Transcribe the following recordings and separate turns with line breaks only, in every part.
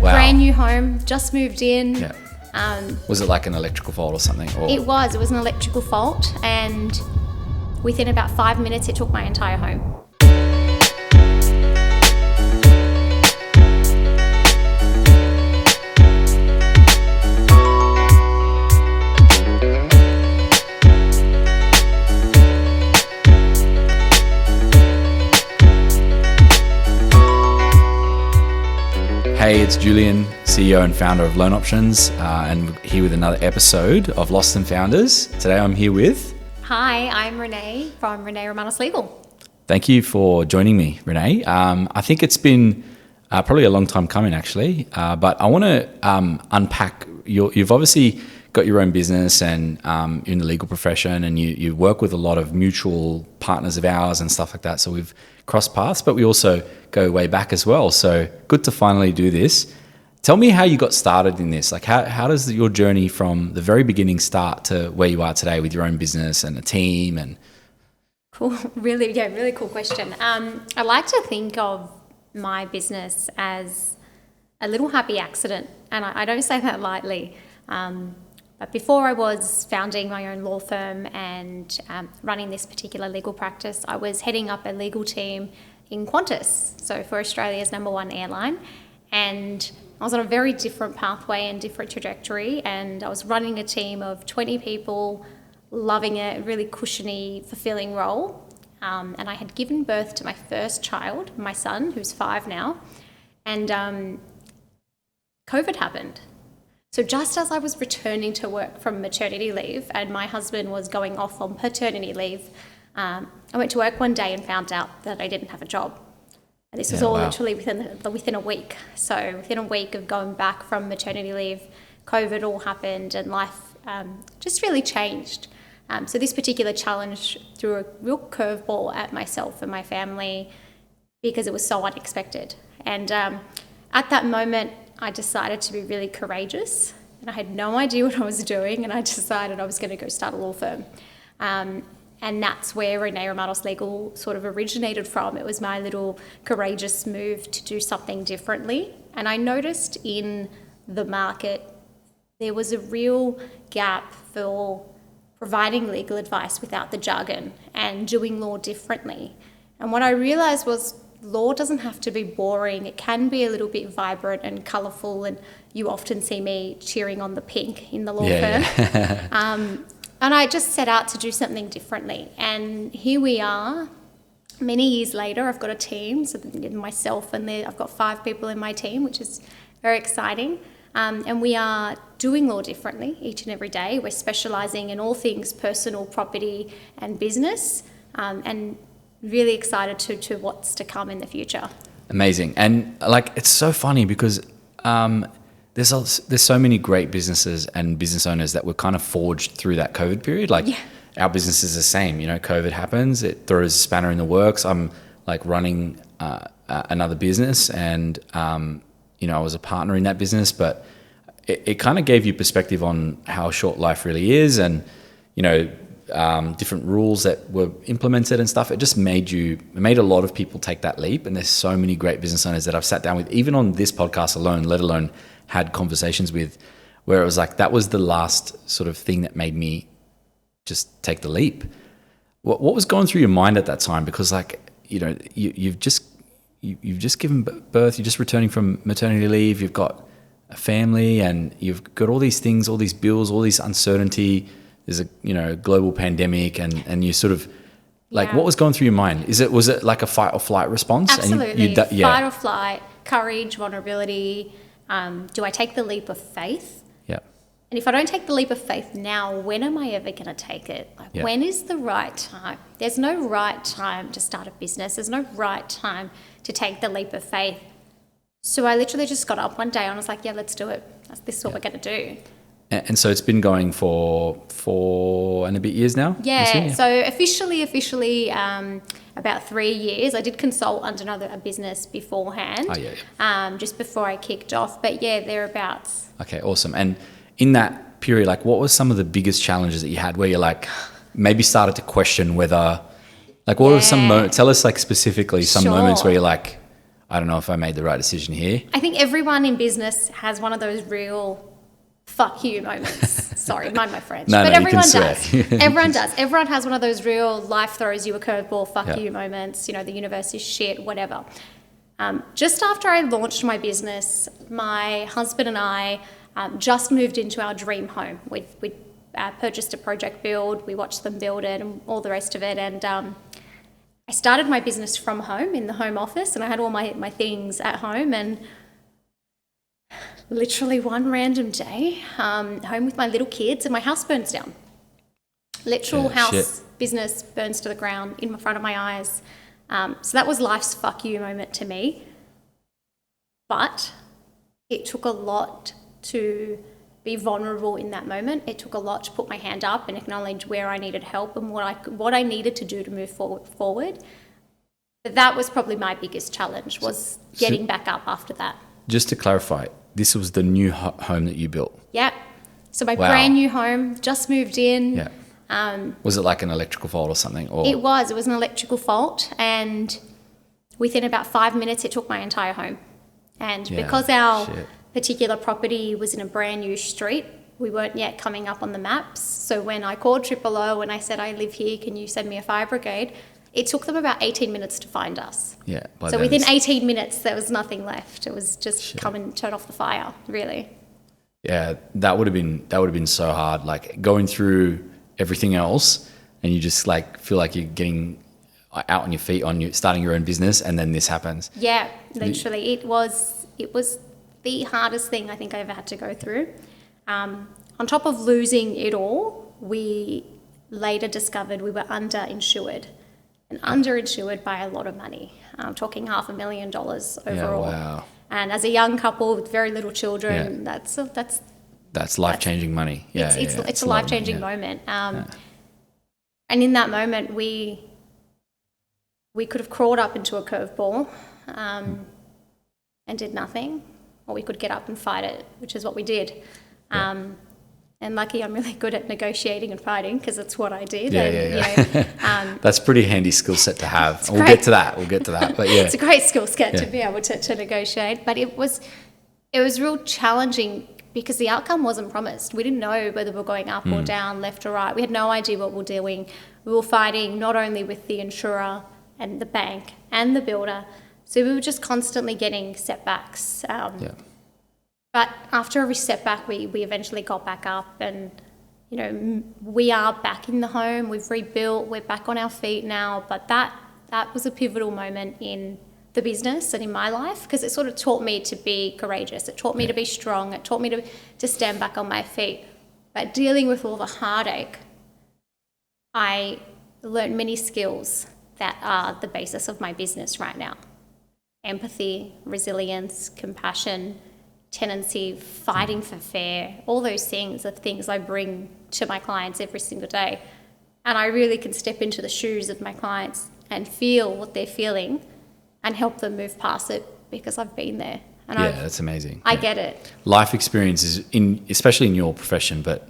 Wow.
Brand new home, just moved in.
Yeah. Was it like an electrical fault or something? Or?
It was an electrical fault, and within about 5 minutes, it took my entire home.
Hey, it's Julian, CEO and founder of Loan Options, and here with another episode of Lost and Founders. Today I'm here with...
Hi, I'm Renee from Renee Roumanos Legal.
Thank you for joining me, Renee. I think it's been probably a long time coming, actually, but I want to unpack... You've obviously got your own business and you're in the legal profession, and you work with a lot of mutual partners of ours and stuff like that, so we've crossed paths, but we also go way back as well. So good to finally do this. Tell me how you got started in this. Like how does your journey from the very beginning start to where you are today with your own business and a team? And
Cool, really cool question. I like to think of my business as a little happy accident, and I don't say that lightly. But before I was founding my own law firm and running this particular legal practice, I was heading up a legal team in Qantas, so for Australia's #1 airline. And I was on a very different pathway and different trajectory, and I was running a team of 20 people, loving it, really cushiony, fulfilling role. And I had given birth to my first child, my son, who's 5 now, and COVID happened. So just as I was returning to work from maternity leave and my husband was going off on paternity leave, I went to work one day and found out that I didn't have a job. And this was all literally within a week. So within a week of going back from maternity leave, COVID all happened and life just really changed. So this particular challenge threw a real curveball at myself and my family because it was so unexpected. And at that moment, I decided to be really courageous, and I had no idea what I was doing, and I decided I was going to go start a law firm. And that's where Renee Roumanos Legal sort of originated from. It was my little courageous move to do something differently. And I noticed in the market there was a real gap for providing legal advice without the jargon and doing law differently. And what I realised was law doesn't have to be boring. It can be a little bit vibrant and colourful, and you often see me cheering on the pink in the law firm.
Yeah.
And I just set out to do something differently. And here we are, many years later. I've got a team, so myself and I've got 5 people in my team, which is very exciting. And we are doing law differently each and every day. We're specialising in all things personal, property and business, and really excited to what's to come in the future.
Amazing. And like, it's so funny because there's so many great businesses and business owners that were kind of forged through that COVID period. Like our business is the same, COVID happens, it throws a spanner in the works. I'm like running another business and, I was a partner in that business, but it kind of gave you perspective on how short life really is and, different rules that were implemented and stuff. It just made a lot of people take that leap. And there's so many great business owners that I've sat down with, even on this podcast alone, let alone had conversations with, where it was like, that was the last sort of thing that made me just take the leap. What was going through your mind at that time? Because you've just given birth, you're just returning from maternity leave, you've got a family and you've got all these things, all these bills, all this uncertainty. There's a global pandemic and you sort of like, what was going through your mind? Was it like a fight or flight response?
Absolutely. Fight or flight, courage, vulnerability. Do I take the leap of faith?
Yeah.
And if I don't take the leap of faith now, when am I ever going to take it? When is the right time? There's no right time to start a business. There's no right time to take the leap of faith. So I literally just got up one day and I was like, let's do it. This is what we're going to do.
And so it's been going for 4 and a bit years now?
Yeah. So officially, about 3 years. I did consult under a business beforehand. Just before I kicked off. But thereabouts.
Okay, awesome. And in that period, like what were some of the biggest challenges that you had where you like maybe started to question whether, like what were some moments, tell us like specifically some moments where you're like, I don't know if I made the right decision here.
I think everyone in business has one of those real fuck you moments. Sorry, mind my French.
No,
but
no,
everyone
you can
does.
swear.
Everyone does. Everyone has one of those real life throws you a curveball, fuck
Yeah.
you moments, the universe is shit, whatever. Just after I launched my business, my husband and I just moved into our dream home. We purchased a project build, we watched them build it and all the rest of it. And I started my business from home in the home office, and I had all my things at home. And literally one random day, home with my little kids, and my house burns down. Literal house business burns to the ground in front of my eyes. So that was life's fuck you moment to me. But it took a lot to be vulnerable in that moment. It took a lot to put my hand up and acknowledge where I needed help and what I needed to do to move forward. But that was probably my biggest challenge, was getting back up after that.
Just to clarify, this was the new home that you built?
Yeah. So my brand new home, just moved in.
Yeah. Was it like an electrical fault or something? Or?
It was an electrical fault, and within about 5 minutes it took my entire home. And because our particular property was in a brand new street, we weren't yet coming up on the maps. So when I called 000 and I said, I live here, can you send me a fire brigade? It took them about 18 minutes to find us.
Yeah.
So within 18 minutes, there was nothing left. It was just come and turn off the fire, really.
Yeah, that would have been so hard. Like going through everything else, and you just like feel like you're getting out on your feet, starting your own business, and then this happens.
Yeah, literally, it was the hardest thing I think I ever had to go through. On top of losing it all, we later discovered we were underinsured. And underinsured by a lot of money. I'm talking $500,000 overall. Yeah,
wow.
And as a young couple with very little children, that's
life-changing money. Yeah,
it's a life-changing moment. And in that moment, we could have crawled up into a curveball and did nothing, or we could get up and fight it, which is what we did. And lucky I'm really good at negotiating and fighting, because it's what I did.
That's pretty handy skill set to have. We'll get to that. But yeah,
it's a great skill set to be able to negotiate. But it was real challenging because the outcome wasn't promised. We didn't know whether we were going up or down, left or right. We had no idea what we were doing. We were fighting not only with the insurer and the bank and the builder, so we were just constantly getting setbacks. But after every setback, we eventually got back up, and we are back in the home. We've rebuilt. We're back on our feet now. But that was a pivotal moment in the business and in my life, because it sort of taught me to be courageous. It taught me to be strong. It taught me to stand back on my feet. But dealing with all the heartache, I learned many skills that are the basis of my business right now: empathy, resilience, compassion, tenancy, fighting for fair. All those things are things I bring to my clients every single day. And I really can step into the shoes of my clients and feel what they're feeling and help them move past it, because I've been there. And
that's amazing.
I get it.
Life experiences, especially in your profession, but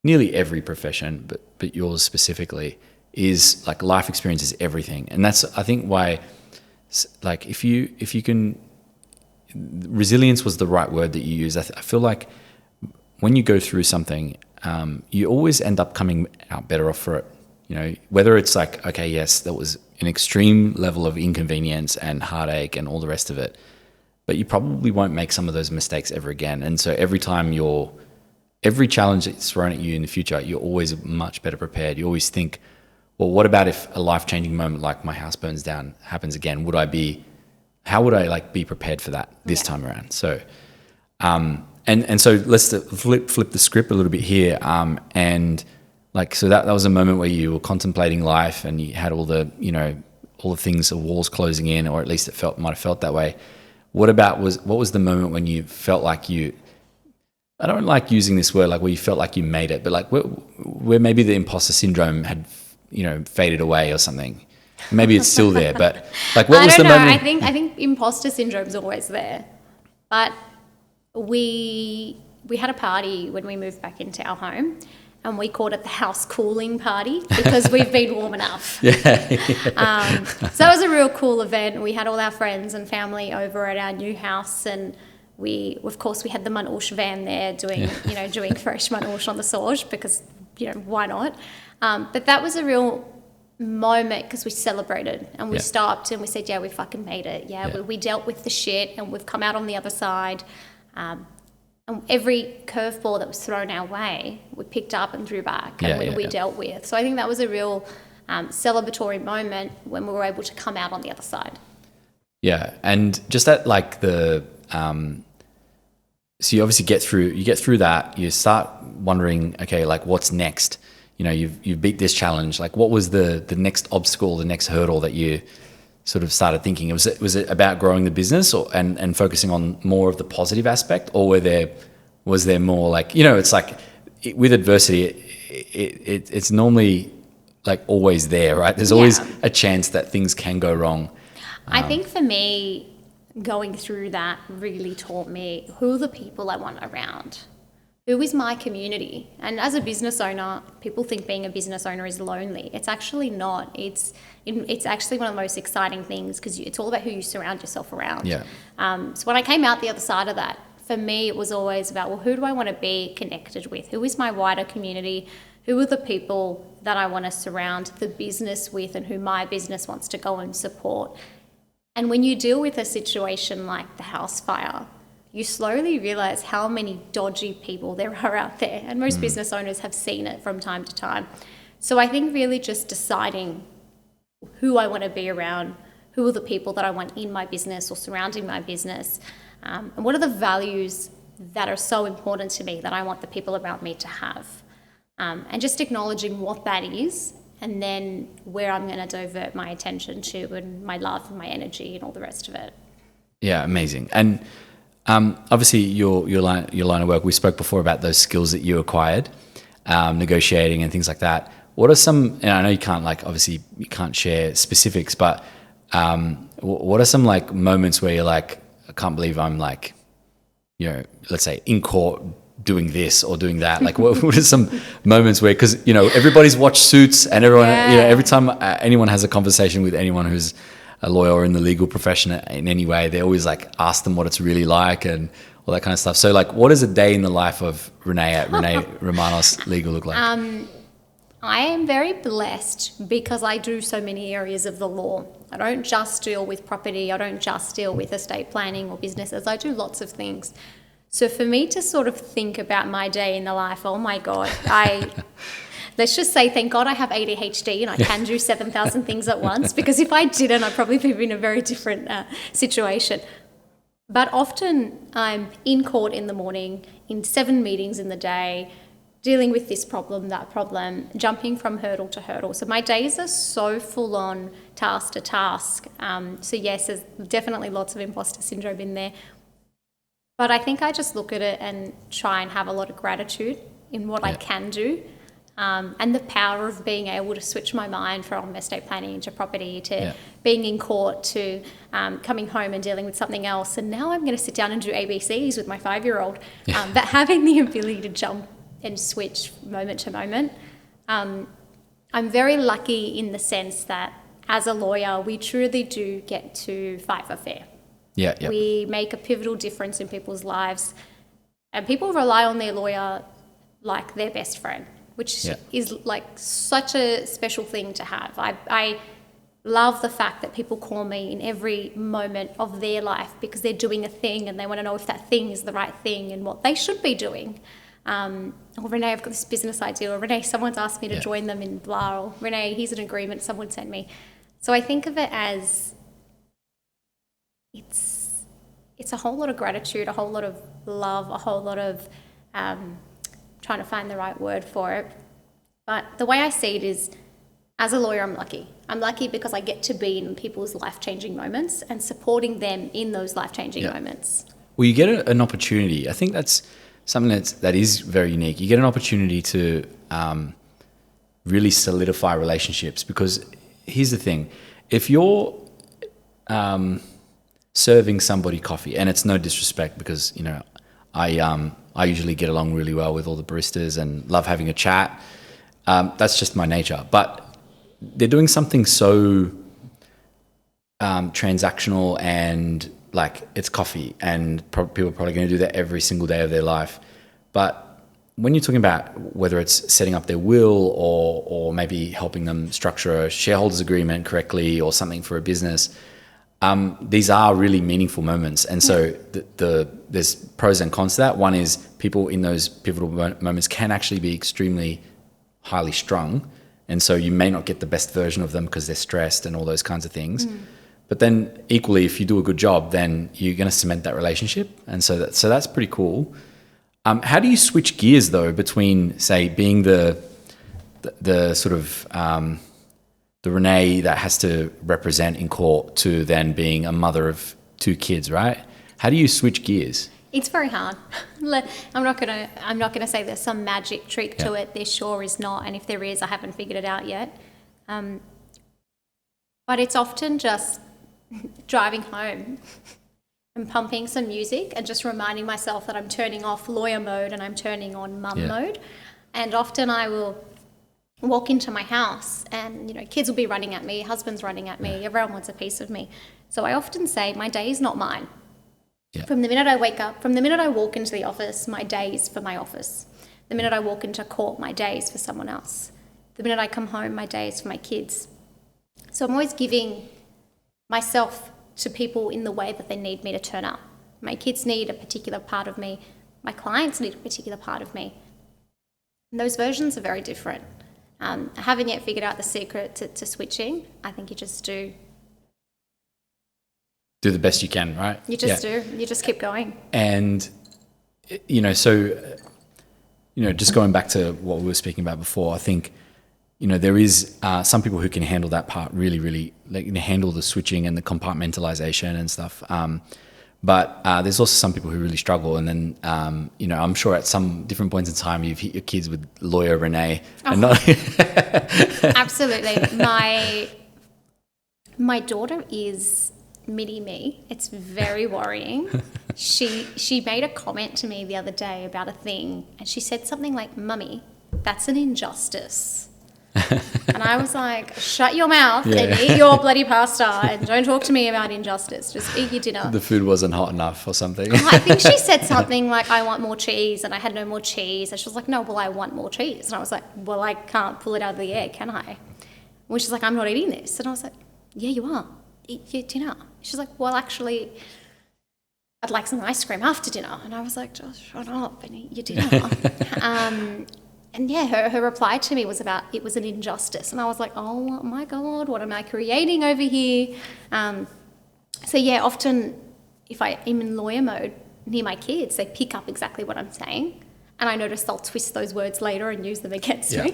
nearly every profession, but yours specifically, is like life experience is everything. And that's, I think, why, like, if you can, resilience was the right word that you used. I feel like when you go through something, you always end up coming out better off for it. Whether it's like, okay, yes, that was an extreme level of inconvenience and heartache and all the rest of it, but you probably won't make some of those mistakes ever again. And so every challenge that's thrown at you in the future, you're always much better prepared. You always think, well, what about if a life-changing moment like my house burns down happens again? How would I like be prepared for that this time around? So, and so let's flip the script a little bit here. And like, so that was a moment where you were contemplating life, and you had all the things, the walls closing in, or at least might have felt that way. What was the moment when you felt like I don't like using this word, like where you felt like you made it, but like where maybe the imposter syndrome had, faded away or something? Maybe it's still there, but like, what was the moment?
I think imposter syndrome is always there. But we had a party when we moved back into our home, and we called it the house cooling party because we've been warm enough. So that was a real cool event. We had all our friends and family over at our new house, and we had the manouche van there doing fresh manouche on the sauge because, why not? But that was a real moment because we celebrated and we stopped and we said, we fucking made it. We dealt with the shit and we've come out on the other side. And every curveball that was thrown our way, we picked up and drew back and we dealt with. So I think that was a real celebratory moment when we were able to come out on the other side. Yeah, and just at so you obviously get through that, you start wondering, okay, like what's next? You've beat this challenge. Like what was the next obstacle, the next hurdle that you sort of started thinking? Was it about growing the business and focusing on more of the positive aspect, or was there more like, it's like with adversity, it's normally like always there, right? There's always a chance that things can go wrong. I think for me, going through that really taught me who are the people I want around. Who is my community? And as a business owner, people think being a business owner is lonely. It's actually not. It's actually one of the most exciting things because it's all about who you surround yourself around. So when I came out the other side of that, for me, it was always about, well, who do I want to be connected with? Who is my wider community? Who are the people that I want to surround the business with and who my business wants to go and support? And when you deal with a situation like the house fire, you slowly realize how many dodgy people there are out there. And most business owners have seen it from time to time. So I think really just deciding who I want to be around, who are the people that I want in my business or surrounding my business, and what are the values that are so important to me that I want the people around me to have. And just acknowledging what that is, and then where I'm going to divert my attention to and my love and my energy and all the rest of it. Yeah,
amazing. And obviously your line of work, we spoke before about those skills that you acquired, negotiating and things like that. What are some, and I know you can't obviously you can't share specifics, but what are some moments where you're like, I can't believe I'm let's say in court doing this or doing that? What are some moments where, because everybody's watched Suits and everyone every time anyone has a conversation with anyone who's a lawyer or in the legal profession in any way, they always ask them what it's really like and all that kind of stuff. So what does a day in the life of Renee at Renee Roumanos Legal look like?
I am very blessed because I do so many areas of the law. I don't just deal with property. I don't just deal with estate planning or businesses. I do lots of things. So for me to sort of think about my day in the life, oh my God, let's just say, thank God I have ADHD and I can do 7,000 things at once, because if I didn't, I'd probably be in a very different situation. But often I'm in court in the morning, in 7 meetings in the day, dealing with this problem, that problem, jumping from hurdle to hurdle. So my days are so full on task to task. So yes, there's definitely lots of imposter syndrome in there. But I think I just look at it and try and have a lot of gratitude in what I can do. And the power of being able to switch my mind from estate planning to property to being in court to coming home and dealing with something else. And now I'm going to sit down and do ABCs with my 5-year-old. But having the ability to jump and switch moment to moment. I'm very lucky in the sense that as a lawyer, we truly do get to fight for fair. We make a pivotal difference in people's lives, and people rely on their lawyer like their best friend, which is such a special thing to have. I love the fact that people call me in every moment of their life because they're doing a thing and they want to know if that thing is the right thing and what they should be doing. Or Renee, I've got this business idea, or Renee, someone's asked me to join them in blah, or Renee, here's an agreement someone sent me. So I think of it as it's a whole lot of gratitude, a whole lot of love, a whole lot of trying to find the right word for it. But the way I see it is, as a lawyer, I'm lucky. I'm lucky because I get to be in people's life-changing moments and supporting them in those life-changing moments.
Well, you get an opportunity. I think that's something that is very unique. You get an opportunity to really solidify relationships, because here's the thing. If you're serving somebody coffee, and it's no disrespect because, I I usually get along really well with all the baristas and love having a chat. That's just my nature. But they're doing something so transactional and like it's coffee, and people are probably going to do that every single day of their life. But when you're talking about whether it's setting up their will or maybe helping them structure a shareholders agreement correctly or something for a business, these are really meaningful moments. And so there's pros and cons to that. One is people in those pivotal moments can actually be extremely highly strung. And so you may not get the best version of them because they're stressed and all those kinds of things. But then equally, if you do a good job, then you're going to cement that relationship. And so that's pretty cool. How do you switch gears though between, say, being the sort of the Renee that has to represent in court to then being a mother of 2 kids, right? How do you switch gears?
It's very hard. I'm not gonna say there's some magic trick to it. There sure is not, and if there is, I haven't figured it out yet. But it's often just driving home and pumping some music and just reminding myself that I'm turning off lawyer mode and I'm turning on mum mode. And often I will walk into my house and, you know, kids will be running at me, husband's running at me, everyone wants a piece of me. So I often say, my day is not mine. From the minute I wake up, from the minute I walk into the office, my day is for my office. The minute I walk into court, my day is for someone else. The minute I come home, my day is for my kids. So I'm always giving myself to people in the way that they need me to turn up. My kids need a particular part of me. My clients need a particular part of me. And those versions are very different. I haven't yet figured out the secret to switching. I think you just do
the best you can, right?
You just do. You just keep going.
And, you know, so, you know, just going back to what we were speaking about before, I think, you know, there is some people who can handle that part really, really, like, can handle the switching and the compartmentalization and stuff. But there's also some people who really struggle. And then, you know, I'm sure at some different points in time, you've hit your kids with lawyer Renee.
Oh,
and not
absolutely. My daughter is mini me. It's very worrying. She made a comment to me the other day about a thing, and she said something like, "Mummy, that's an injustice." And I was like, shut your mouth and eat your bloody pasta and don't talk to me about injustice. Just eat your dinner.
The food wasn't hot enough or something.
I think she said something like, I want more cheese, and I had no more cheese. And she was like, no, well, I want more cheese. And I was like, well, I can't pull it out of the air, can I? And she's like, I'm not eating this. And I was like, yeah, you are. Eat your dinner. She's like, well, actually, I'd like some ice cream after dinner. And I was like, just shut up and eat your dinner. And yeah, her reply to me was about it was an injustice. And I was like, oh my God, what am I creating over here? So yeah, often if I am in lawyer mode near my kids, they pick up exactly what I'm saying. And I notice they'll twist those words later and use them against me.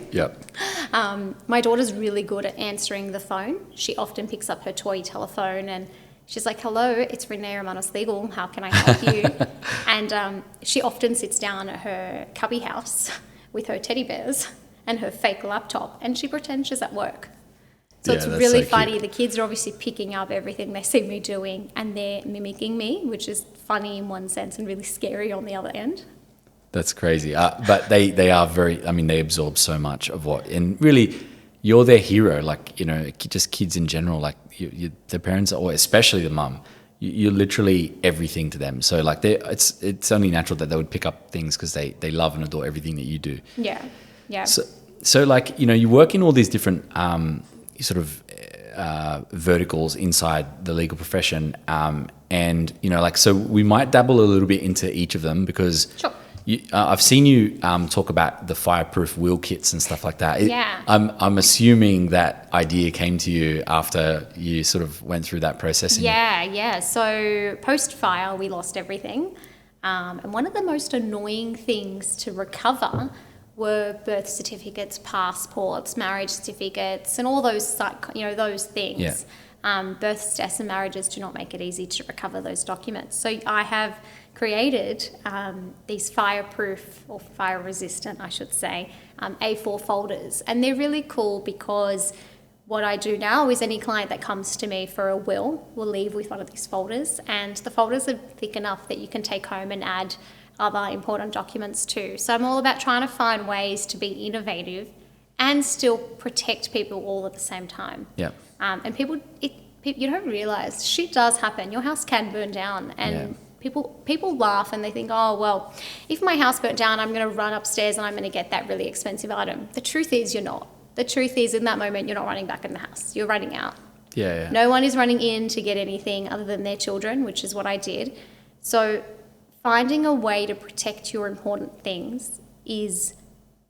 My daughter's really good at answering the phone. She often picks up her toy telephone and she's like, hello, it's Renee Roumanos Legal. How can I help you? And she often sits down at her cubby house with her teddy bears and her fake laptop, and she pretends she's at work. So it's really funny. Cute. The kids are obviously picking up everything they see me doing and they're mimicking me, which is funny in one sense and really scary on the other end.
That's crazy. But they are very, I mean, they absorb so much of what, and really you're their hero, like, you know, just kids in general, like the parents are always, especially the mum, you're literally everything to them. So like it's only natural that they would pick up things because they love and adore everything that you do.
Yeah.
So like, you know, you work in all these different sort of verticals inside the legal profession, and you know, like, so we might dabble a little bit into each of them because
sure.
I've seen you talk about the fireproof will kits and stuff like that.
Yeah.
I'm assuming that idea came to you after you sort of went through that process.
Yeah. So post-fire, we lost everything. And one of the most annoying things to recover were birth certificates, passports, marriage certificates, and all those, you know, those things. Yeah. Births, deaths, and marriages do not make it easy to recover those documents. So I have created these fireproof, or fire resistant, I should say, A4 folders. And they're really cool because what I do now is any client that comes to me for a will leave with one of these folders. And the folders are thick enough that you can take home and add other important documents too. So I'm all about trying to find ways to be innovative and still protect people all at the same time.
Yeah.
And people, you don't realize shit does happen. Your house can burn down, and people laugh and they think, oh, well, if my house burnt down, I'm going to run upstairs and I'm going to get that really expensive item. The truth is you're not. The truth is in that moment, you're not running back in the house. You're running out.
Yeah.
No one is running in to get anything other than their children, which is what I did. So finding a way to protect your important things is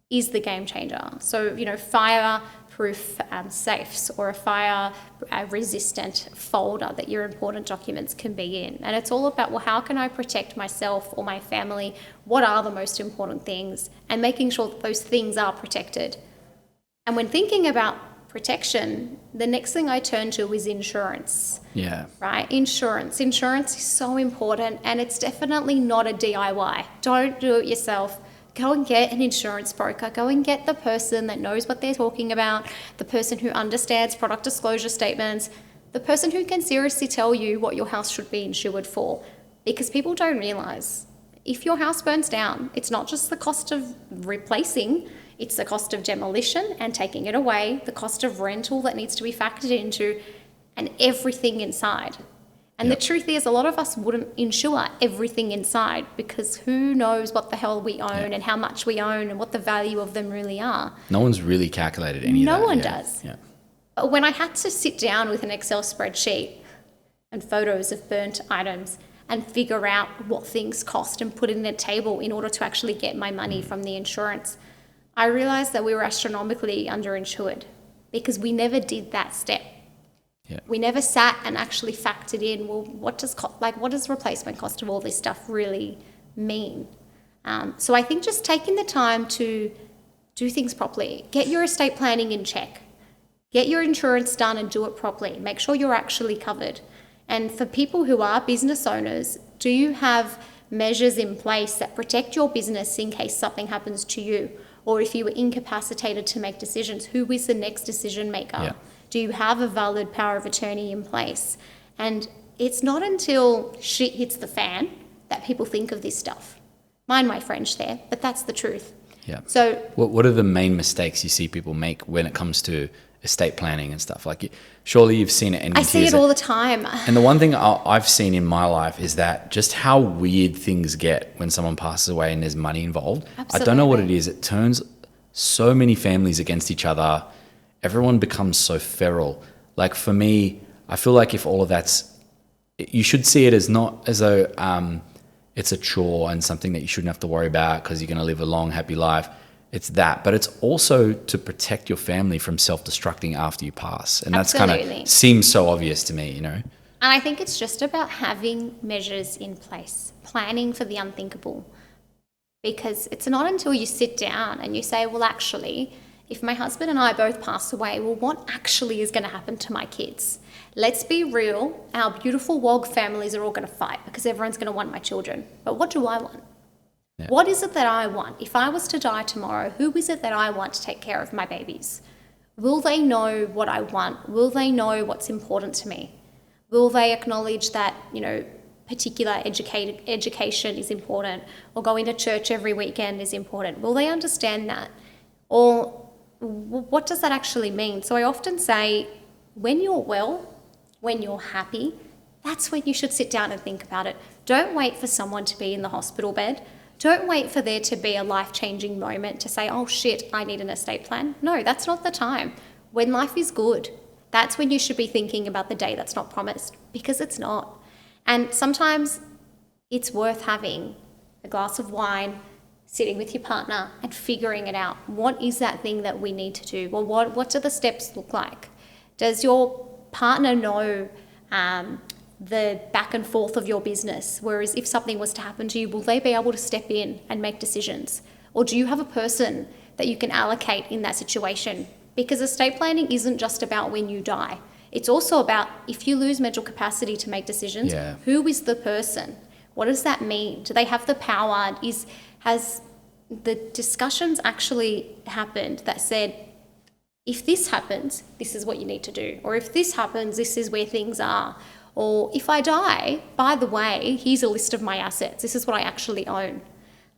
the game changer. So, fire-proof safes or a fire-resistant folder that your important documents can be in. And it's all about, well, how can I protect myself or my family? What are the most important things? And making sure that those things are protected. And when thinking about protection, the next thing I turn to is insurance.
Yeah.
Right? Insurance. Insurance is so important, and it's definitely not a DIY. Don't do it yourself. Go and get an insurance broker. Go and get the person that knows what they're talking about, the person who understands product disclosure statements, the person who can seriously tell you what your house should be insured for. Because people don't realize, if your house burns down, it's not just the cost of replacing, it's the cost of demolition and taking it away, the cost of rental that needs to be factored into, and everything inside. And the truth is, a lot of us wouldn't insure everything inside because who knows what the hell we own and how much we own and what the value of them really are.
No one's really calculated any of that.
No one does.
Yeah.
But when I had to sit down with an Excel spreadsheet and photos of burnt items and figure out what things cost and put it in a table in order to actually get my money from the insurance, I realized that we were astronomically underinsured because we never did that step.
Yeah.
We never sat and actually factored in, well, what does replacement cost of all this stuff really mean? So I think just taking the time to do things properly, get your estate planning in check, get your insurance done and do it properly. Make sure you're actually covered. And for people who are business owners, do you have measures in place that protect your business in case something happens to you? Or if you were incapacitated to make decisions, who is the next decision maker?
Yeah.
Do you have a valid power of attorney in place? And it's not until shit hits the fan that people think of this stuff. Mind my French there, but that's the truth.
Yeah.
So
what are the main mistakes you see people make when it comes to estate planning and stuff? Like, surely you've seen it.
I see it all the time.
And the one thing I've seen in my life is that just how weird things get when someone passes away and there's money involved.
Absolutely.
I don't know what it is. It turns so many families against each other. Everyone becomes so feral. Like, for me, I feel like if all of you should see it as not as though it's a chore and something that you shouldn't have to worry about because you're going to live a long, happy life. It's that, but it's also to protect your family from self-destructing after you pass. And that's kind of seems so obvious to me, And
I think it's just about having measures in place, planning for the unthinkable. Because it's not until you sit down and you say, well, actually, if my husband and I both pass away, well, what actually is going to happen to my kids? Let's be real. Our beautiful WOG families are all going to fight because everyone's going to want my children. But what do I want? Yeah. What is it that I want? If I was to die tomorrow, who is it that I want to take care of my babies? Will they know what I want? Will they know what's important to me? Will they acknowledge that, particular education is important, or going to church every weekend is important? Will they understand that? Or what does that actually mean? So I often say, when you're well, when you're happy, that's when you should sit down and think about it. Don't wait for someone to be in the hospital bed. Don't wait for there to be a life-changing moment to say, oh shit, I need an estate plan. No, that's not the time. When life is good, that's when you should be thinking about the day that's not promised, because it's not. And sometimes it's worth having a glass of wine, sitting with your partner and figuring it out. What is that thing that we need to do? Well, what do the steps look like? Does your partner know the back and forth of your business? Whereas if something was to happen to you, will they be able to step in and make decisions? Or do you have a person that you can allocate in that situation? Because estate planning isn't just about when you die. It's also about if you lose mental capacity to make decisions, who is the person? What does that mean? Do they have the power? Has the discussions actually happened that said, if this happens, this is what you need to do. Or if this happens, this is where things are. Or if I die, by the way, here's a list of my assets. This is what I actually own.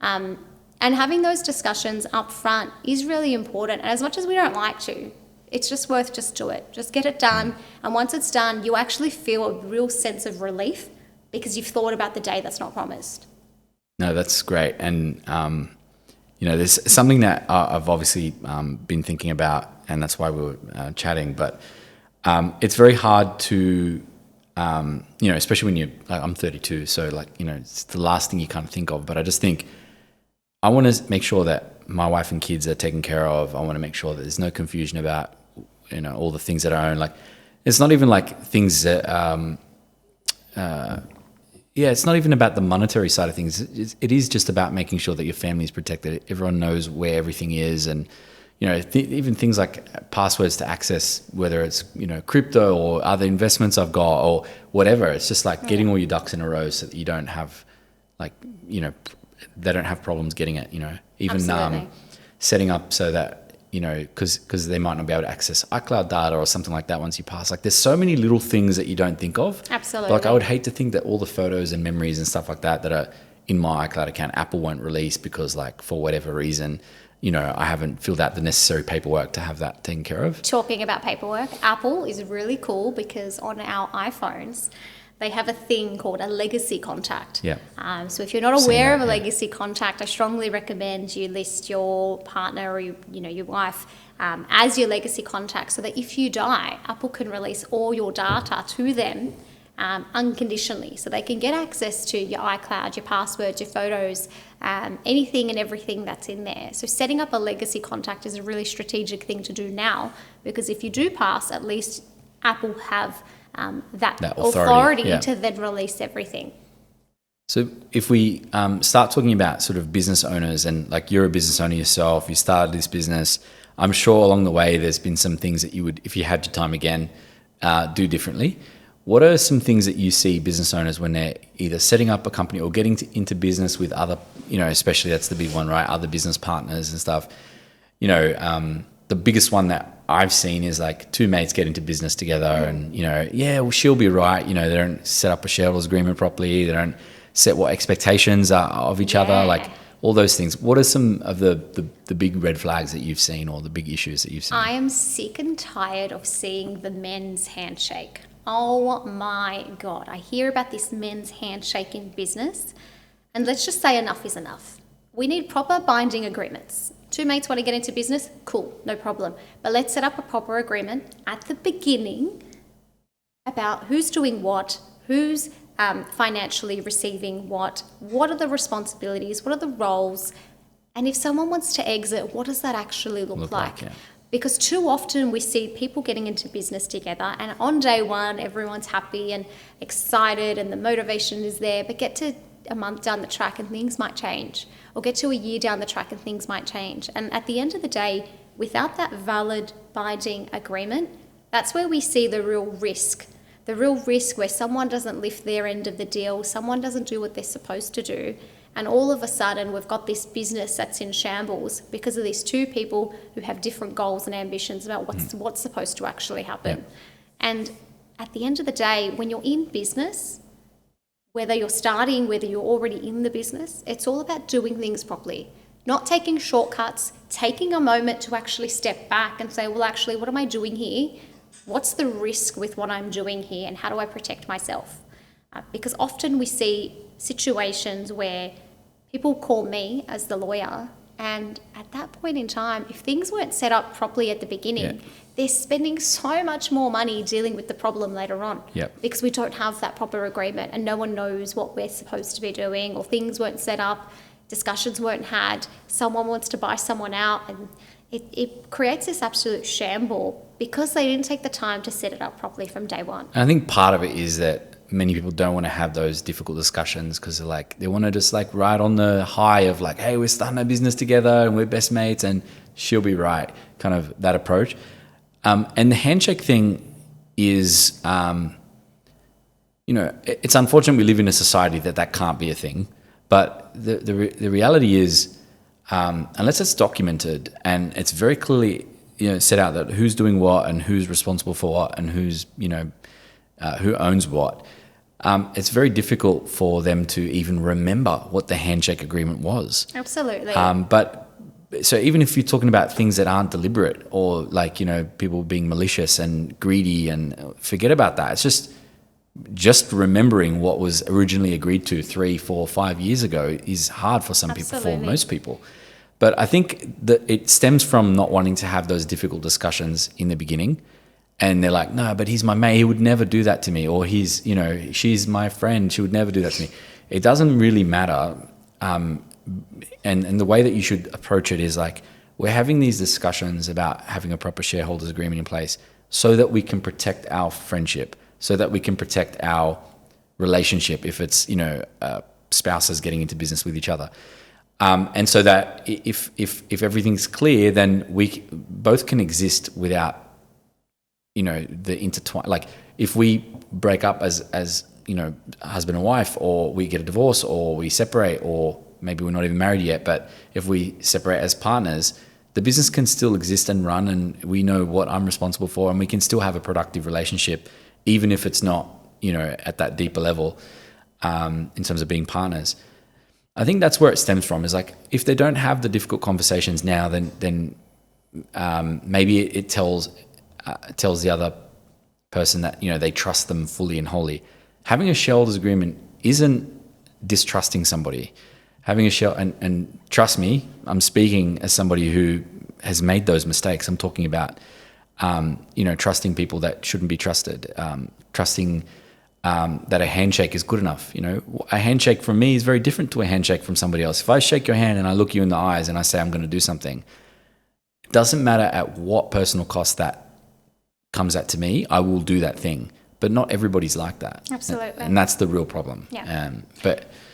And having those discussions up front is really important. And as much as we don't like to, it's just worth just do it. Just get it done. And once it's done, you actually feel a real sense of relief because you've thought about the day that's not promised.
No, that's great. And, there's something that I've obviously been thinking about, and that's why we were chatting, but it's very hard to, especially when I'm 32, so it's the last thing you kind of think of, but I just think I want to make sure that my wife and kids are taken care of. I want to make sure that there's no confusion about, all the things that I own. Like, it's not even like things that, it's not even about the monetary side of things. It is just about making sure that your family is protected. Everyone knows where everything is. And, even things like passwords to access, whether it's, crypto or other investments I've got or whatever. It's just like getting all your ducks in a row so that you don't have they don't have problems getting it, even setting up so that, because they might not be able to access iCloud data or something like that once you pass. Like, there's so many little things that you don't think of.
Absolutely.
Like, I would hate to think that all the photos and memories and stuff like that are in my iCloud account, Apple won't release because, for whatever reason, I haven't filled out the necessary paperwork to have that taken care of.
Talking about paperwork, Apple is really cool because on our iPhones, they have a thing called a legacy contact.
Yeah.
So if you're not aware of a legacy contact, I strongly recommend you list your partner or your wife as your legacy contact, so that if you die, Apple can release all your data to them unconditionally, so they can get access to your iCloud, your passwords, your photos, anything and everything that's in there. So setting up a legacy contact is a really strategic thing to do now, because if you do pass, at least Apple have that authority to then release everything.
So if we start talking about sort of business owners, and you're a business owner yourself, you started this business, I'm sure along the way there's been some things that you would, if you had your time again, do differently. What are some things that you see business owners when they're either setting up a company or getting into business with other, especially that's the big one, right? Other business partners and stuff. The biggest one that I've seen is two mates get into business together and, she'll be right. They don't set up a shareholders agreement properly. They don't set what expectations are of each other, all those things. What are some of the big red flags that you've seen, or the big issues that you've seen?
I am sick and tired of seeing the men's handshake. Oh my God. I hear about this men's handshake in business, and let's just say enough is enough. We need proper binding agreements. Two mates want to get into business? Cool, no problem. But let's set up a proper agreement at the beginning about who's doing what, who's financially receiving what are the responsibilities, what are the roles, and if someone wants to exit, what does that actually look like? Yeah. Because too often we see people getting into business together, and on day one, everyone's happy and excited and the motivation is there, but get to a month down the track and things might change, or get to a year down the track and things might change. And at the end of the day, without that valid binding agreement, that's where we see the real risk where someone doesn't lift their end of the deal, someone doesn't do what they're supposed to do, and all of a sudden we've got this business that's in shambles because of these two people who have different goals and ambitions about what's supposed to actually happen. Yeah. And at the end of the day, when you're in business, whether you're starting, whether you're already in the business, it's all about doing things properly, not taking shortcuts, taking a moment to actually step back and say, well, actually, what am I doing here? What's the risk with what I'm doing here, and how do I protect myself? Because often we see situations where people call me as the lawyer, and at that point in time, if things weren't set up properly at the beginning, they're spending so much more money dealing with the problem later on.
Yep.
Because we don't have that proper agreement and no one knows what we're supposed to be doing, or things weren't set up, discussions weren't had, someone wants to buy someone out, and it creates this absolute shamble because they didn't take the time to set it up properly from day one.
And I think part of it is that many people don't want to have those difficult discussions because they want to just ride on the high of hey, we're starting a business together and we're best mates and she'll be right, kind of that approach. And the handshake thing is, it's unfortunate we live in a society that can't be a thing. But the reality is, unless it's documented and it's very clearly set out that who's doing what and who's responsible for what and who's who owns what, it's very difficult for them to even remember what the handshake agreement was.
Absolutely.
But so even if you're talking about things that aren't deliberate, or like, you know, people being malicious and greedy, and forget about that. It's just remembering what was originally agreed to 3, 4, 5 years ago is hard for some people, for most people. But I think that it stems from not wanting to have those difficult discussions in the beginning. And they're like, no, but he's my mate. He would never do that to me. Or he's, you know, she's my friend. She would never do that to me. It doesn't really matter. And the way that you should approach it is like, we're having these discussions about having a proper shareholders agreement in place so that we can protect our friendship, so that we can protect our relationship if it's, you know, spouses getting into business with each other. And so that if everything's clear, then we both can exist without, you know, the intertwine. Like if we break up as you know, husband and wife, or we get a divorce, or we separate, or maybe we're not even married yet, but if we separate as partners, the business can still exist and run, and we know what I'm responsible for, and we can still have a productive relationship, even if it's not, you know, at that deeper level, in terms of being partners. I think that's where it stems from, is like, if they don't have the difficult conversations now, then maybe it tells the other person that, you know, they trust them fully and wholly. Having a shareholders agreement isn't distrusting somebody. Having a and trust me, I'm speaking as somebody who has made those mistakes. I'm talking about, you know, trusting people that shouldn't be trusted, trusting that a handshake is good enough. You know, a handshake from me is very different to a handshake from somebody else. If I shake your hand and I look you in the eyes and I say I'm going to do something, it doesn't matter at what personal cost that comes at to me, I will do that thing. But not everybody's like that.
Absolutely.
And that's the real problem.
Yeah.
And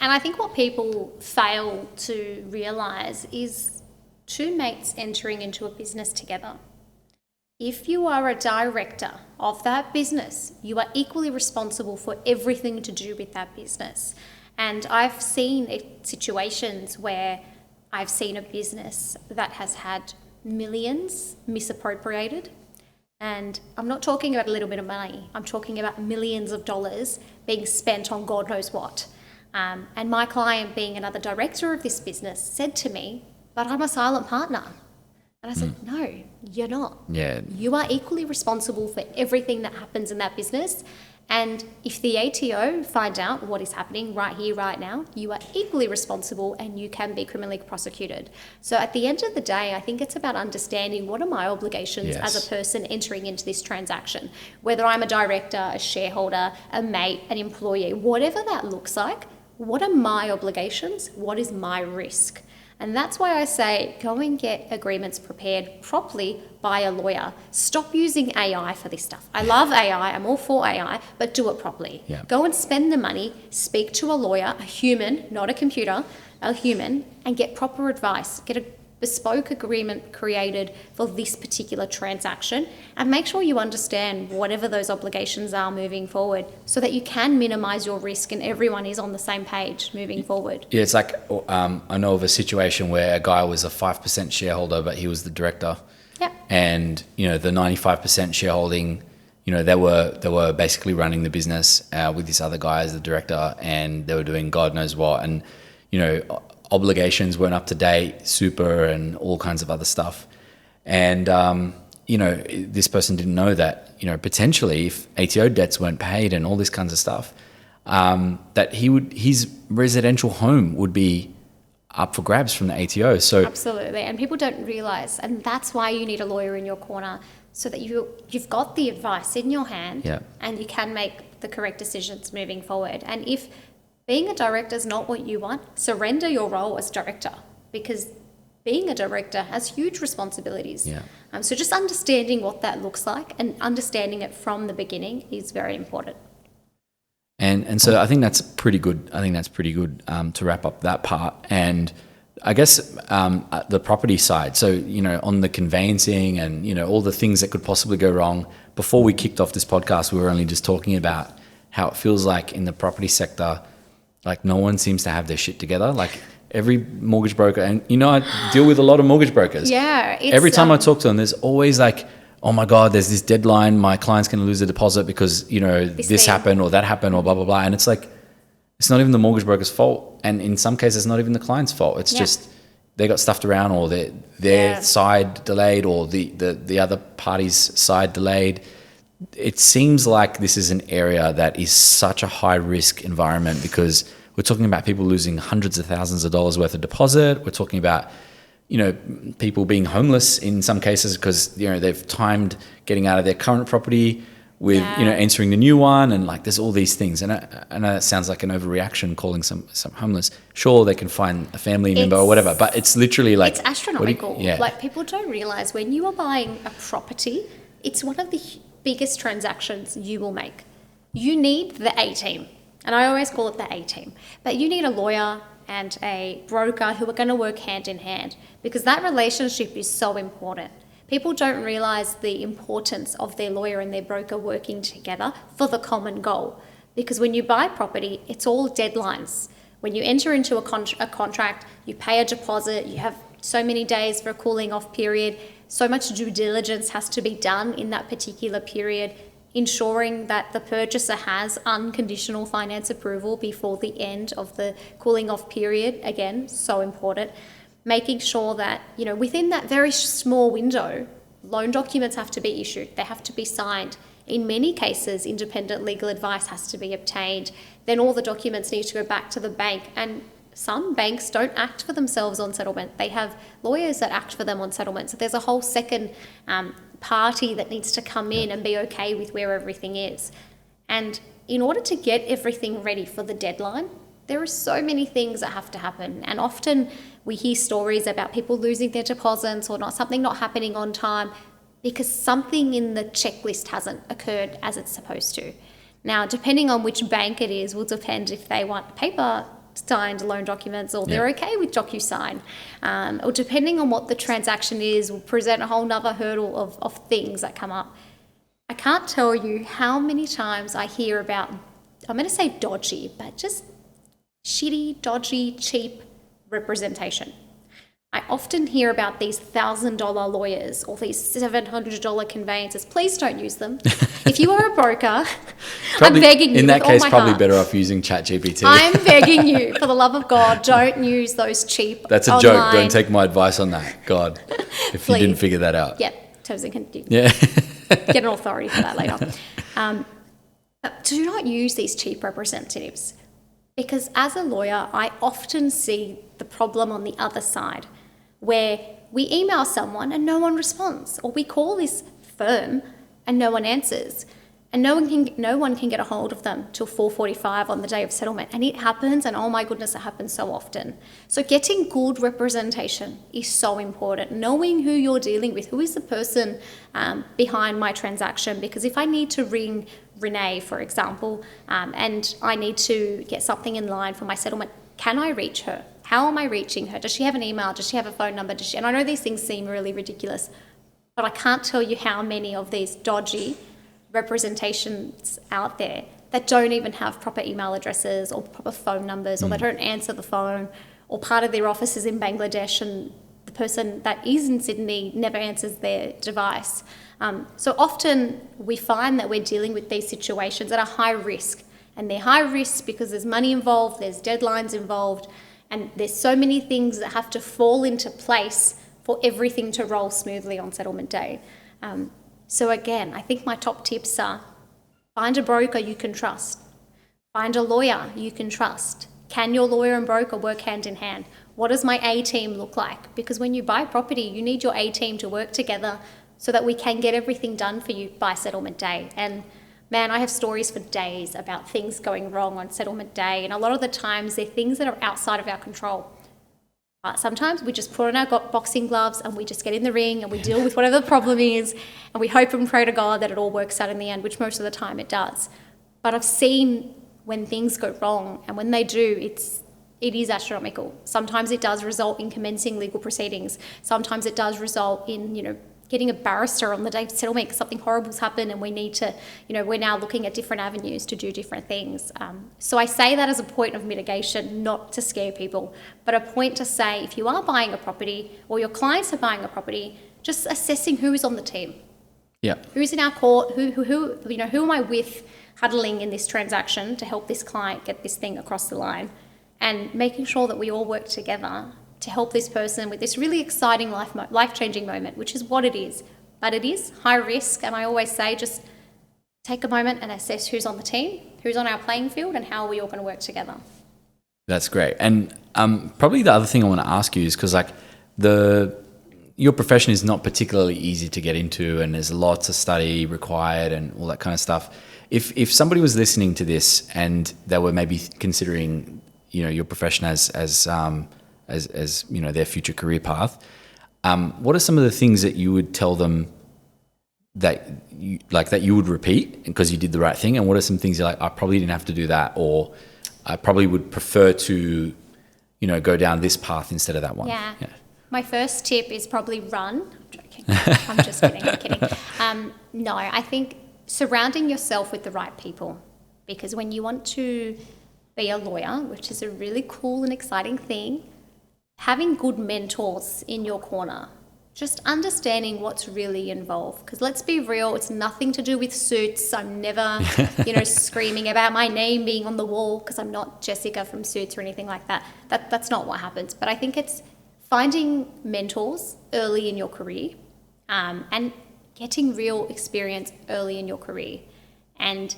I think what people fail to realise is two mates entering into a business together. If you are a director of that business, you are equally responsible for everything to do with that business. And I've seen situations where I've seen a business that has had millions misappropriated. And I'm not talking about a little bit of money. I'm talking about millions of dollars being spent on God knows what. And my client, being another director of this business, said to me, but I'm a silent partner. And I said, no, you're not.
Yeah.
You are equally responsible for everything that happens in that business. And if the ATO find out what is happening right here, right now, you are equally responsible and you can be criminally prosecuted. So at the end of the day, I think it's about understanding what are my obligations as a person entering into this transaction. Whether I'm a director, a shareholder, a mate, an employee, whatever that looks like, what are my obligations? What is my risk? And that's why I say go and get agreements prepared properly by a lawyer. Stop using AI for this stuff. I love AI, I'm all for AI, but do it properly.
Yeah.
Go and spend the money, speak to a lawyer, a human, not a computer, a human, and get proper advice. Get a bespoke agreement created for this particular transaction, and make sure you understand whatever those obligations are moving forward so that you can minimize your risk and everyone is on the same page moving forward.
Yeah, it's like I know of a situation where a guy was a 5% shareholder, but he was the director.
Yeah.
And, you know, the 95% shareholding, you know, they were basically running the business with this other guy as the director, and they were doing God knows what. And, you know, obligations weren't up to date, super and all kinds of other stuff. And, you know, this person didn't know that, you know, potentially if ATO debts weren't paid and all this kinds of stuff, that his residential home would be up for grabs from the ATO. So
absolutely. And people don't realise, and that's why you need a lawyer in your corner, so that you've got the advice in your hand, and you can make the correct decisions moving forward. And if being a director is not what you want, surrender your role as director, because being a director has huge responsibilities.
Yeah.
So just understanding what that looks like and understanding it from the beginning is very important.
And so I think that's pretty good. To wrap up that part. And I guess the property side. So, you know, on the conveyancing and, you know, all the things that could possibly go wrong. Before we kicked off this podcast, we were only just talking about how it feels like in the property sector, like no one seems to have their shit together. Like every mortgage broker, and, you know, I deal with a lot of mortgage brokers.
Yeah.
Every time I talk to them, there's always like, oh my God, there's this deadline, my client's going to lose a deposit because, you know, this happened or that happened or blah, blah, blah. And it's like, it's not even the mortgage broker's fault. And in some cases, it's not even the client's fault. It's just they got stuffed around, or their side delayed, or the other party's side delayed. It seems like this is an area that is such a high risk environment, because we're talking about people losing hundreds of thousands of dollars worth of deposit. We're talking about, you know, people being homeless in some cases because, you know, they've timed getting out of their current property with, you know, entering the new one. And like, there's all these things. And I know that sounds like an overreaction, calling some homeless. Sure, they can find a family member or whatever, but it's literally like...
It's astronomical. Like, people don't realize when you are buying a property, it's one of the biggest transactions you will make. You need the A-team. And I always call it the A-team. But you need a lawyer and a broker who are going to work hand in hand, because that relationship is so important. People don't realise the importance of their lawyer and their broker working together for the common goal. Because when you buy property, it's all deadlines. When you enter into a contract, you pay a deposit, you have so many days for a cooling off period, so much due diligence has to be done in that particular period, ensuring that the purchaser has unconditional finance approval before the end of the cooling off period. Again, so important. Making sure that, you know, within that very small window, loan documents have to be issued. They have to be signed. In many cases, independent legal advice has to be obtained. Then all the documents need to go back to the bank. And some banks don't act for themselves on settlement. They have lawyers that act for them on settlement. So there's a whole second party that needs to come in and be okay with where everything is. And in order to get everything ready for the deadline, there are so many things that have to happen. And often we hear stories about people losing their deposits or something not happening on time because something in the checklist hasn't occurred as it's supposed to. Now, depending on which bank it is, will depend if they want paper signed loan documents or they're okay with DocuSign. Or depending on what the transaction is, will present a whole nother hurdle of things that come up. I can't tell you how many times I hear about, I'm going to say dodgy, but just shitty, dodgy, cheap representation. I often hear about these $1,000 lawyers or these $700 conveyancers. Please don't use them. If you are a broker,
probably,
I'm begging you.
In that case, probably
heart.
better off using ChatGPT.
I'm begging you, for the love of God, don't use those cheap.
That's a
online.
joke. Don't take my advice on that. God, if you didn't figure that out.
Yep, terms and conditions.
Yeah.
Get an authority for that later. Do not use these cheap representatives. Because as a lawyer, I often see the problem on the other side, where we email someone and no one responds, or we call this firm and no one answers, and no one can get a hold of them till 4:45 on the day of settlement. And it happens, and oh my goodness, it happens so often. So getting good representation is so important. Knowing who you're dealing with, who is the person behind my transaction, because if I need to ring Renee, for example, and I need to get something in line for my settlement, can I reach her? How am I reaching her? Does she have an email? Does she have a phone number? And I know these things seem really ridiculous, but I can't tell you how many of these dodgy representations out there that don't even have proper email addresses or proper phone numbers, or they don't answer the phone, or part of their office is in Bangladesh and the person that is in Sydney never answers their device. So often we find that we're dealing with these situations that are high risk, and they're high risk because there's money involved, there's deadlines involved, and there's so many things that have to fall into place for everything to roll smoothly on settlement day. So again, I think my top tips are: find a broker you can trust. Find a lawyer you can trust. Can your lawyer and broker work hand in hand? What does my A-team look like? Because when you buy property, you need your A-team to work together so that we can get everything done for you by settlement day. And man, I have stories for days about things going wrong on settlement day. And a lot of the times they're things that are outside of our control. But sometimes we just put on our boxing gloves and we just get in the ring and we deal with whatever the problem is, and we hope and pray to God that it all works out in the end, which most of the time it does. But I've seen when things go wrong, and when they do, it is astronomical. Sometimes it does result in commencing legal proceedings. Sometimes it does result in, getting a barrister on the day of settlement because something horrible's happened and we need to, we're now looking at different avenues to do different things. So I say that as a point of mitigation, not to scare people, but a point to say, if you are buying a property or your clients are buying a property, just assessing who is on the team.
Yeah.
Who's in our court? Who am I with huddling in this transaction to help this client get this thing across the line? And making sure that we all work together to help this person with this really exciting life-changing moment, which is what it is. But it is high risk, and I always say just take a moment and assess who's on the team, who's on our playing field, and how are we all going to work together.
That's great. And probably the other thing I want to ask you is because like your profession is not particularly easy to get into, and there's lots of study required and all that kind of stuff. If somebody was listening to this and they were maybe considering, your profession as their future career path, what are some of the things that you would tell them that you would repeat because you did the right thing, and what are some things you're like, I probably didn't have to do that, or I probably would prefer to, go down this path instead of that one?
Yeah. My first tip is probably run. I'm joking. I'm just kidding. I'm kidding. No, I think surrounding yourself with the right people, because when you want to be a lawyer, which is a really cool and exciting thing, having good mentors in your corner, just understanding what's really involved. Because let's be real, it's nothing to do with suits. I'm never, screaming about my name being on the wall because I'm not Jessica from Suits or anything like that. That's not what happens. But I think it's finding mentors early in your career, and getting real experience early in your career, and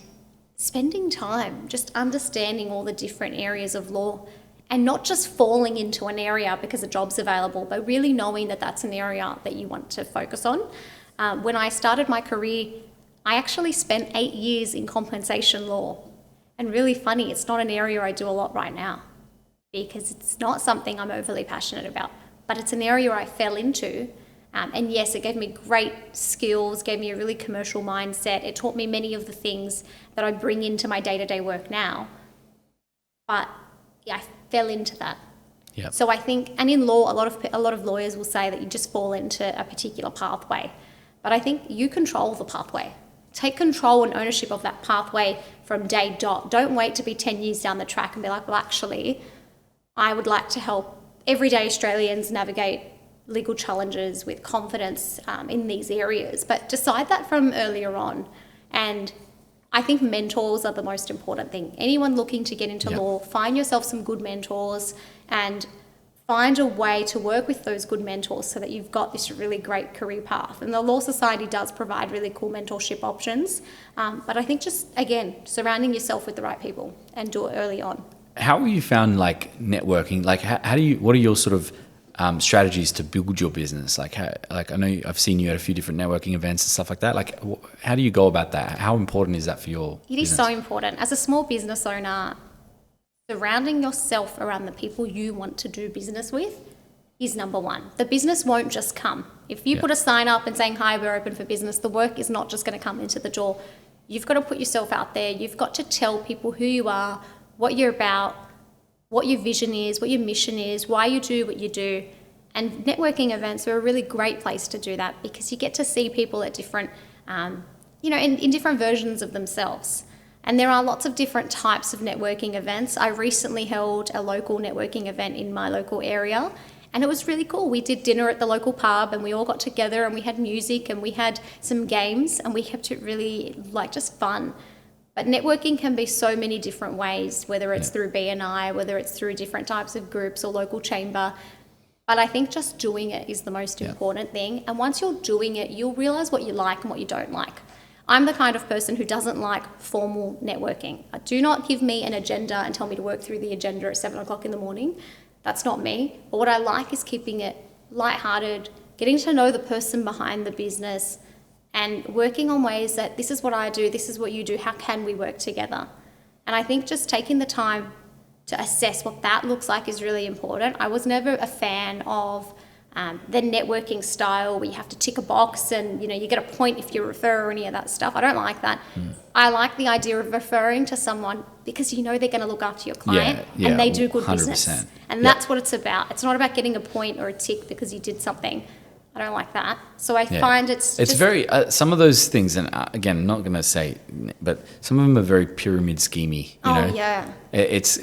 spending time just understanding all the different areas of law, and not just falling into an area because a job's available, but really knowing that that's an area that you want to focus on. When I started my career, I actually spent 8 years in compensation law. And really funny, it's not an area I do a lot right now because it's not something I'm overly passionate about, but it's an area I fell into. And yes, it gave me great skills, gave me a really commercial mindset. It taught me many of the things that I bring into my day-to-day work now. But yeah, I fell into that.
Yep.
So I think, and in law, a lot of lawyers will say that you just fall into a particular pathway. But I think you control the pathway. Take control and ownership of that pathway from day dot. Don't wait to be 10 years down the track and be like, well, actually, I would like to help everyday Australians navigate legal challenges with confidence in these areas. But decide that from earlier on. And I think mentors are the most important thing. Anyone looking to get into law, find yourself some good mentors and find a way to work with those good mentors so that you've got this really great career path. And the Law Society does provide really cool mentorship options. But I think just, again, surrounding yourself with the right people and do it early on.
How have you found networking? What are your sort of strategies to build your business? I know I've seen you at a few different networking events and stuff like that. How do you go about that? How important is that for your business?
It is so important. As a small business owner, surrounding yourself around the people you want to do business with is number one. The business won't just come. If you put a sign up and saying, hi, we're open for business, the work is not just going to come into the door. You've got to put yourself out there. You've got to tell people who you are, what you're about, what your vision is, what your mission is, why you do what you do. And networking events are a really great place to do that because you get to see people at different, in different versions of themselves. And there are lots of different types of networking events. I recently held a local networking event in my local area, and it was really cool. We did dinner at the local pub and we all got together and we had music and we had some games and we kept it really just fun. But networking can be so many different ways, whether it's through BNI, whether it's through different types of groups or local chamber. But I think just doing it is the most important thing. And once you're doing it, you'll realise what you like and what you don't like. I'm the kind of person who doesn't like formal networking. Do not give me an agenda and tell me to work through the agenda at 7 o'clock in the morning. That's not me. But what I like is keeping it lighthearted, getting to know the person behind the business, and working on ways that this is what I do, this is what you do, how can we work together? And I think just taking the time to assess what that looks like is really important. I was never a fan of the networking style where you have to tick a box and you get a point if you refer or any of that stuff. I don't like that. I like the idea of referring to someone because they're going to look after your client and they do good 100%. Business. And that's what it's about. It's not about getting a point or a tick because you did something. I don't like that. So I find it's
very, some of those things, and again, I'm not going to say, but some of them are very pyramid schemey. You know?
Yeah.
It's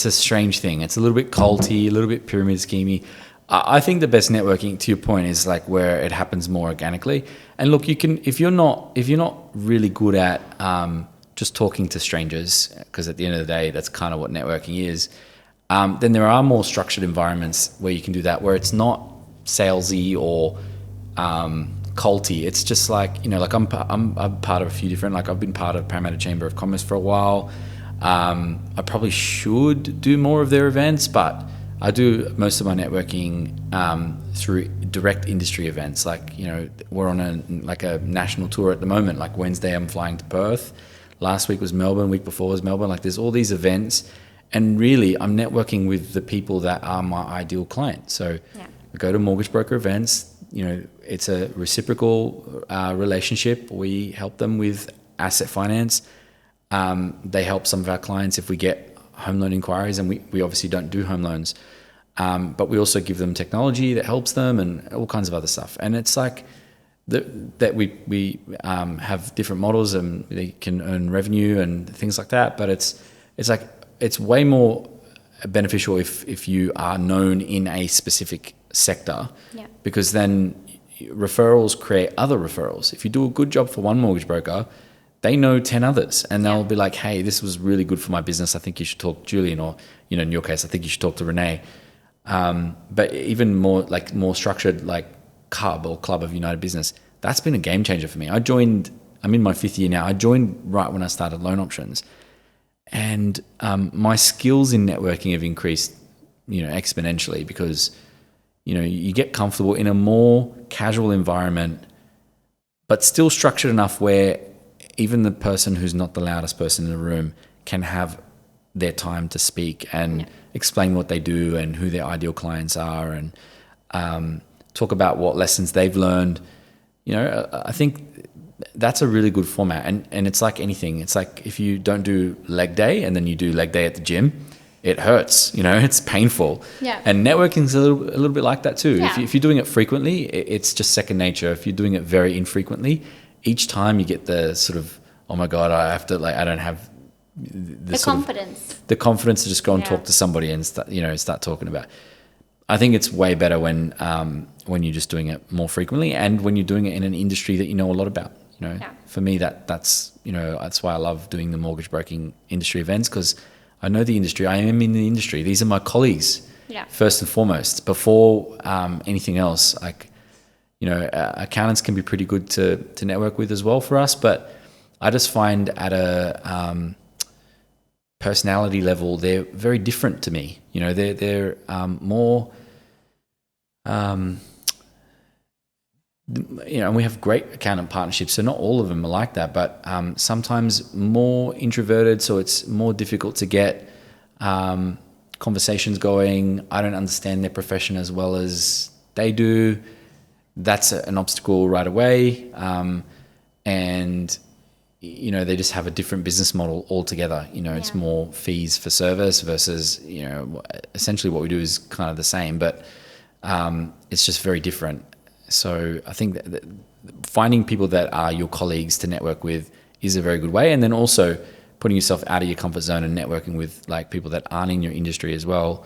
a strange thing. It's a little bit culty, a little bit pyramid schemey. I think the best networking, to your point, is like where it happens more organically. And look, you can, if you're not really good at just talking to strangers, because at the end of the day, that's kind of what networking is. Then there are more structured environments where you can do that, where it's not salesy or culty. It's just like, like I'm part of a few different, like I've been part of Parramatta Chamber of Commerce for a while. I probably should do more of their events, but I do most of my networking through direct industry events. Like, we're on a national tour at the moment. Like Wednesday, I'm flying to Perth. Last week was Melbourne. Week before was Melbourne. Like there's all these events, and really, I'm networking with the people that are my ideal client. So I go to mortgage broker events. It's a reciprocal relationship. We help them with asset finance. They help some of our clients if we get home loan inquiries, and we obviously don't do home loans. But we also give them technology that helps them and all kinds of other stuff. And it's like that we have different models and they can earn revenue and things like that. But it's way more beneficial if you are known in a specific sector, because then referrals create other referrals. If you do a good job for one mortgage broker, they know 10 others, and they'll be like, hey, this was really good for my business. I think you should talk to Julian, or, in your case, I think you should talk to Renee. But even more structured, like Club of United Business, that's been a game changer for me. I'm in my 5th year now. I joined right when I started Loan Options, and my skills in networking have increased, exponentially, because, you get comfortable in a more casual environment, but still structured enough where even the person who's not the loudest person in the room can have their time to speak and explain what they do and who their ideal clients are, and talk about what lessons they've learned. I think that's a really good format. And it's like anything. It's like if you don't do leg day and then you do leg day at the gym, it hurts, it's painful.
Yeah.
And networking's a little bit like that too.
Yeah.
If you're doing it frequently, it's just second nature. If you're doing it very infrequently, each time you get the sort of, oh my God, I have to, like, I don't have the confidence to just go and talk to somebody and start talking about. I think it's way better when you're just doing it more frequently, and when you're doing it in an industry that you know a lot about. For me, that's why I love doing the mortgage broking industry events, because I know the industry. I am in the industry. These are my colleagues, first and foremost, before anything else. Like, accountants can be pretty good to network with as well for us, but I just find at a personality level, they're very different to me. They're more, and we have great accountant partnerships, so not all of them are like that, but sometimes more introverted, so it's more difficult to get conversations going. I don't understand their profession as well as they do. That's an obstacle right away. And they just have a different business model altogether. It's more fees for service versus, essentially what we do is kind of the same, but it's just very different. So I think that finding people that are your colleagues to network with is a very good way. And then also putting yourself out of your comfort zone and networking with like people that aren't in your industry as well.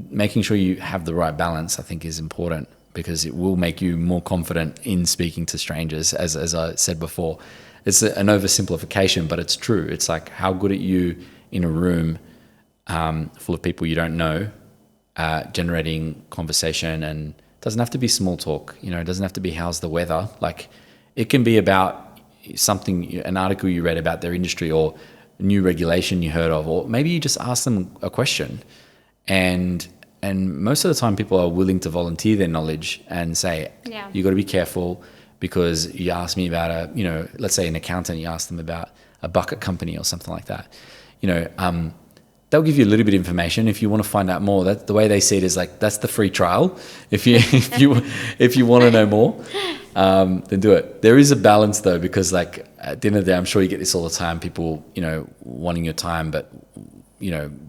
Making sure you have the right balance, I think, is important, because it will make you more confident in speaking to strangers, as I said before. It's an oversimplification, but it's true. It's like, how good are you in a room full of people you don't know, generating conversation, and it doesn't have to be small talk. It doesn't have to be how's the weather. Like, it can be about something, an article you read about their industry, or new regulation you heard of, or maybe you just ask them a question, and most of the time people are willing to volunteer their knowledge and say, you got to be careful, because you asked me about let's say an accountant, you ask them about a bucket company or something like that. They'll give you a little bit of information. If you want to find out more, that the way they see it is like, that's the free trial. If you want to know more, then do it. There is a balance though, because like at the end of the day, I'm sure you get this all the time. People, wanting your time, but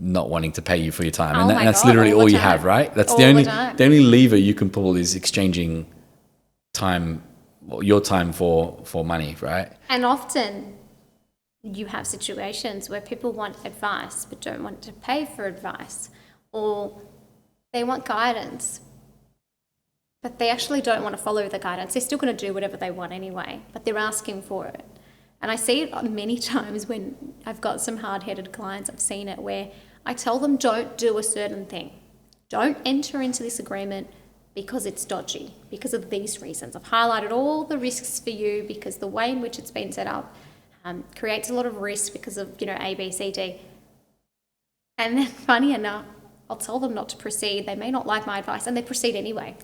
not wanting to pay you for your time, and that's literally all you have, right? That's the only lever you can pull, is exchanging time, your time for money, right?
And often you have situations where people want advice but don't want to pay for advice, or they want guidance but they actually don't want to follow the guidance. They're still going to do whatever they want anyway, but they're asking for it. And I see it many times when I've got some hard-headed clients. I've seen it where I tell them, don't do a certain thing. Don't enter into this agreement because it's dodgy, because of these reasons. I've highlighted all the risks for you because the way in which it's been set up creates a lot of risk because of, A, B, C, D. And then funny enough, I'll tell them not to proceed. They may not like my advice and they proceed anyway.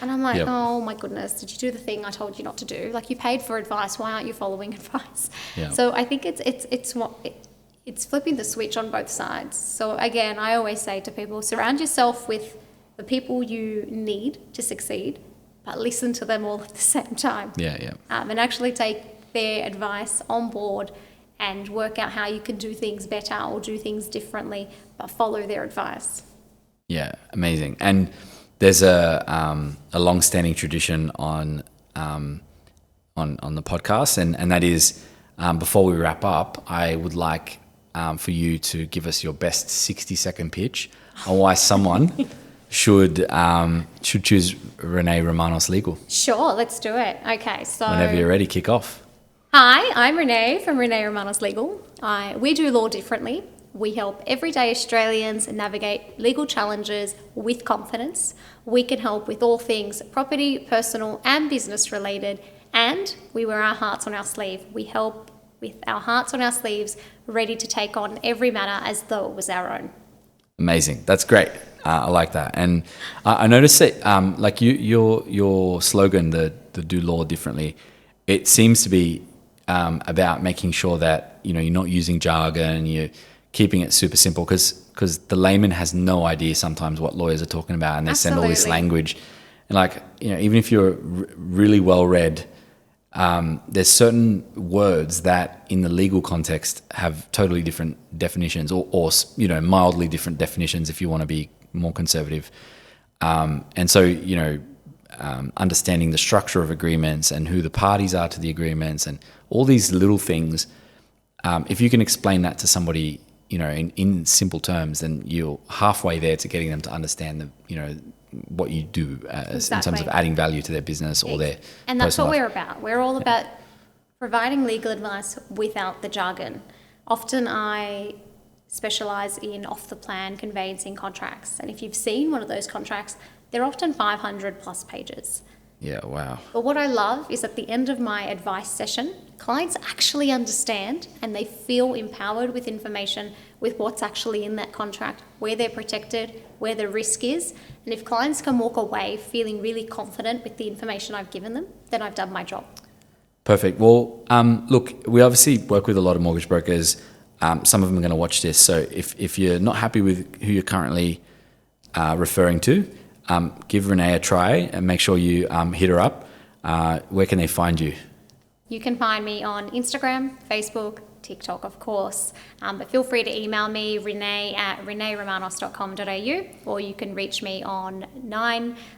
And I'm like, Oh my goodness, did you do the thing I told you not to do? Like, you paid for advice. Why aren't you following advice? Yeah. So I think it's flipping the switch on both sides. So again, I always say to people, surround yourself with the people you need to succeed, but listen to them all at the same time. And actually take their advice on board and work out how you can do things better or do things differently, but follow their advice.
Yeah, amazing. And there's a long-standing tradition on the podcast, and that is, before we wrap up, I would like for you to give us your best 60-second pitch on why someone should choose Renee Roumanos Legal.
Sure, let's do it. Okay, so
whenever you're ready, kick off.
Hi, I'm Renee from Renee Roumanos Legal. We do law differently. We help everyday Australians navigate legal challenges with confidence. We can help with all things property, personal and business related, and we wear our hearts on our sleeve. We help with our hearts on our sleeves, ready to take on every matter as though it was our own.
Amazing. That's great. I like that. And I noticed that like your slogan, the do law differently, it seems to be about making sure that you're not using jargon, you're keeping it super simple, because the layman has no idea sometimes what lawyers are talking about, and they send all this language, and even if you're really well read, there's certain words that in the legal context have totally different definitions, or mildly different definitions if you want to be more conservative, and so understanding the structure of agreements and who the parties are to the agreements and all these little things, if you can explain that to somebody in simple terms, then you're halfway there to getting them to understand what you do in terms of adding value to their business or their
and that's what we're about. We're all about providing legal advice without the jargon. Often I specialise in off-the-plan conveyancing contracts, and if you've seen one of those contracts, they're often 500 plus pages.
Yeah, wow.
But what I love is at the end of my advice session, clients actually understand and they feel empowered with information with what's actually in that contract, where they're protected, where the risk is. And if clients can walk away feeling really confident with the information I've given them, then I've done my job.
Perfect. Well, look, we obviously work with a lot of mortgage brokers. Some of them are going to watch this. So if you're not happy with who you're currently referring to, give Renee a try and make sure you hit her up. Where can they find you?
You can find me on Instagram, Facebook, TikTok, of course. But feel free to email me, renee@reneeroumanos.com.au, or you can reach me on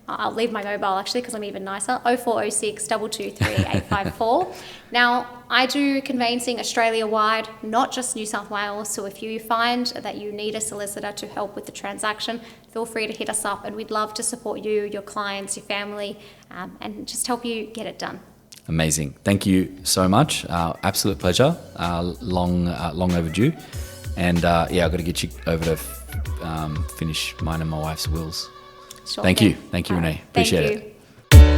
I'll leave my mobile actually because I'm even nicer, 0406 223 854. Now, I do conveyancing Australia-wide, not just New South Wales. So if you find that you need a solicitor to help with the transaction, feel free to hit us up, and we'd love to support you, your clients, your family, and just help you get it done.
Amazing. Thank you so much. Absolute pleasure. Long overdue. And I've got to get you over to finish mine and my wife's wills.
Sure
Thank
thing.
you. Thank you, Renee. Appreciate it.
Thank you.